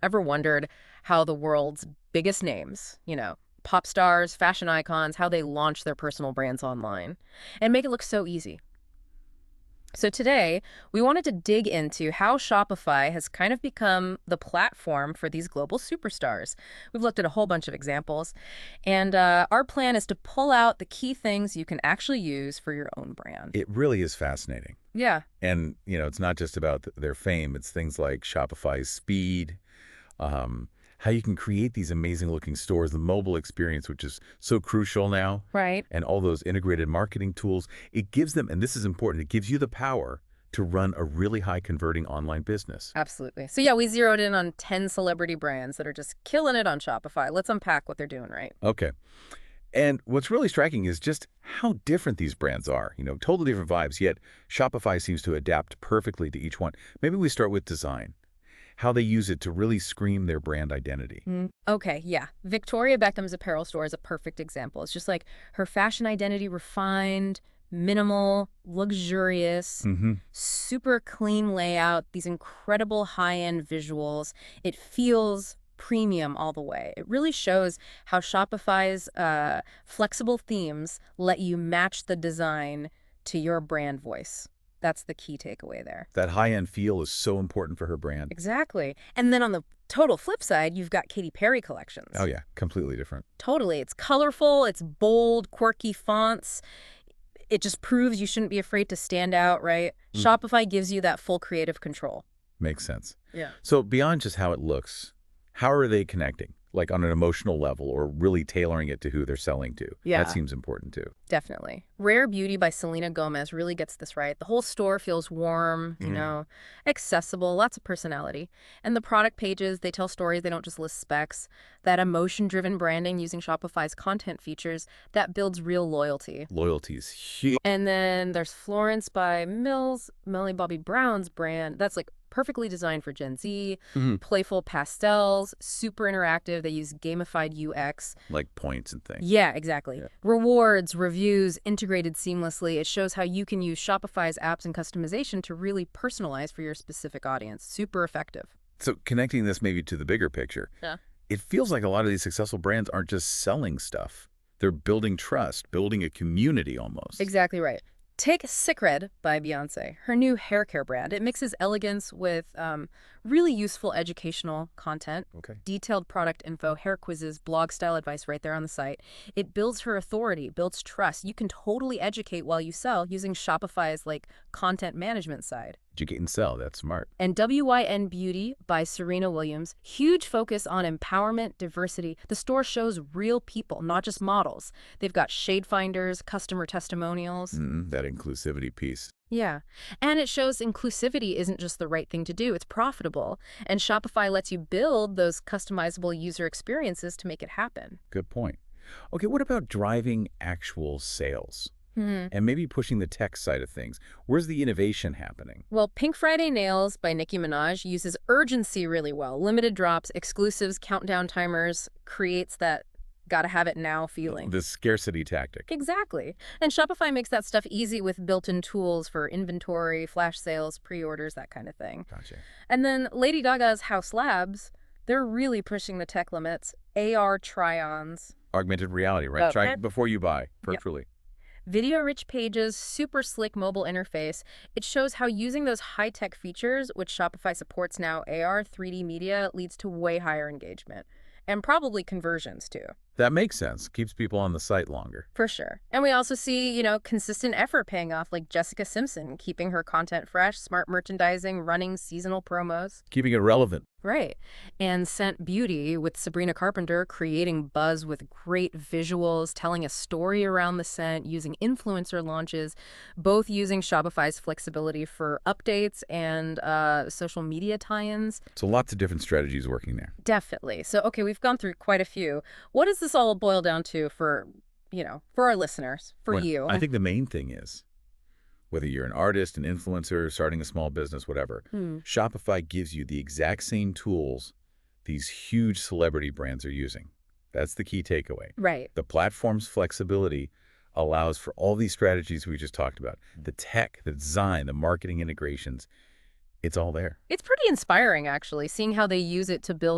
Ever wondered how the world's biggest names, pop stars, fashion icons, how they launch their personal brands online and make it look so easy? So today, we wanted to dig into how Shopify has kind of become the platform for these global superstars. We've looked at a whole bunch of examples, and our plan is to pull out the key things you can actually use for your own brand. It really is fascinating. Yeah. And, it's not just about their fame. It's things like Shopify's speed, how you can create these amazing looking stores, the mobile experience, which is so crucial now, Right. and all those integrated marketing tools. It gives them, and this is important, it gives you the power to run a really high converting online business. Absolutely. So yeah, we zeroed in on 10 celebrity brands that are just killing it on Shopify. Let's unpack what they're doing right. Okay. And what's really striking is just how different these brands are. Totally different vibes, yet Shopify seems to adapt perfectly to each one. Maybe we start with design, how they use it to really scream their brand identity. Okay, yeah. Victoria Beckham's apparel store is a perfect example. It's just like her fashion identity refined, minimal, luxurious, super clean layout, these incredible high-end visuals. It feels premium all the way. It really shows how Shopify's flexible themes let you match the design to your brand voice. That's the key takeaway there. That high-end feel is so important for her brand. Exactly. And then on the total flip side, you've got Katy Perry collections. Oh yeah, completely different. Totally. It's colorful, it's bold, quirky fonts. It just proves you shouldn't be afraid to stand out, right? Shopify gives you that full creative control. Makes sense. Yeah. So beyond just how it looks, how are they connecting? Like on an emotional level, or really tailoring it to who they're selling to? Yeah. That seems important too. Definitely. Rare Beauty by Selena Gomez really gets this right. The whole store feels warm, accessible, lots of personality. And the product pages, they tell stories, they don't just list specs. That emotion-driven branding using Shopify's content features, that builds real loyalty. Loyalty is huge. And then there's Florence by Millie Bobby Brown's brand. That's like perfectly designed for Gen Z, playful pastels, super interactive. They use gamified UX. Like points and things. Yeah, exactly. Yeah. Rewards, reviews, integrated seamlessly. It shows how you can use Shopify's apps and customization to really personalize for your specific audience. Super effective. So connecting this maybe to the bigger picture, it feels like a lot of these successful brands aren't just selling stuff. They're building trust, building a community almost. Exactly right. Take Secret by Beyoncé, her new hair care brand. It mixes elegance with really useful educational content, detailed product info, hair quizzes, blog-style advice right there on the site. It builds her authority, builds trust. You can totally educate while you sell using Shopify's content management side. Educate and sell, that's smart. And WYN Beauty by Serena Williams, huge focus on empowerment, diversity. The store shows real people, not just models. They've got shade finders, customer testimonials. That inclusivity piece. Yeah. And it shows inclusivity isn't just the right thing to do, it's profitable. And Shopify lets you build those customizable user experiences to make it happen. Good point. Okay, what about driving actual sales? And maybe pushing the tech side of things. Where's the innovation happening? Well, Pink Friday Nails by Nicki Minaj uses urgency really well. Limited drops, exclusives, countdown timers, creates that gotta have it now feeling. The scarcity tactic. Exactly. And Shopify makes that stuff easy with built-in tools for inventory, flash sales, pre-orders, that kind of thing. Gotcha. And then Lady Gaga's House Labs, they're really pushing the tech limits. AR try-ons. Augmented reality, right? Try before you buy, virtually. Yep. Video-rich pages, super slick mobile interface. It shows how using those high-tech features, which Shopify supports now, AR, 3D media, leads to way higher engagement. And probably conversions, too. That makes sense. Keeps people on the site longer. For sure. And we also see, consistent effort paying off, like Jessica Simpson, keeping her content fresh, smart merchandising, running seasonal promos. Keeping it relevant. Right. And Scent Beauty with Sabrina Carpenter creating buzz with great visuals, telling a story around the scent, using influencer launches, both using Shopify's flexibility for updates and social media tie-ins. So lots of different strategies working there. Definitely. So, okay, we've gone through quite a few. What does this all boil down to for our listeners, for you? I think the main thing is, whether you're an artist, an influencer, starting a small business, whatever, Shopify gives you the exact same tools these huge celebrity brands are using. That's the key takeaway. Right. The platform's flexibility allows for all these strategies we just talked about. The tech, the design, the marketing integrations. It's all there. It's pretty inspiring, actually, seeing how they use it to build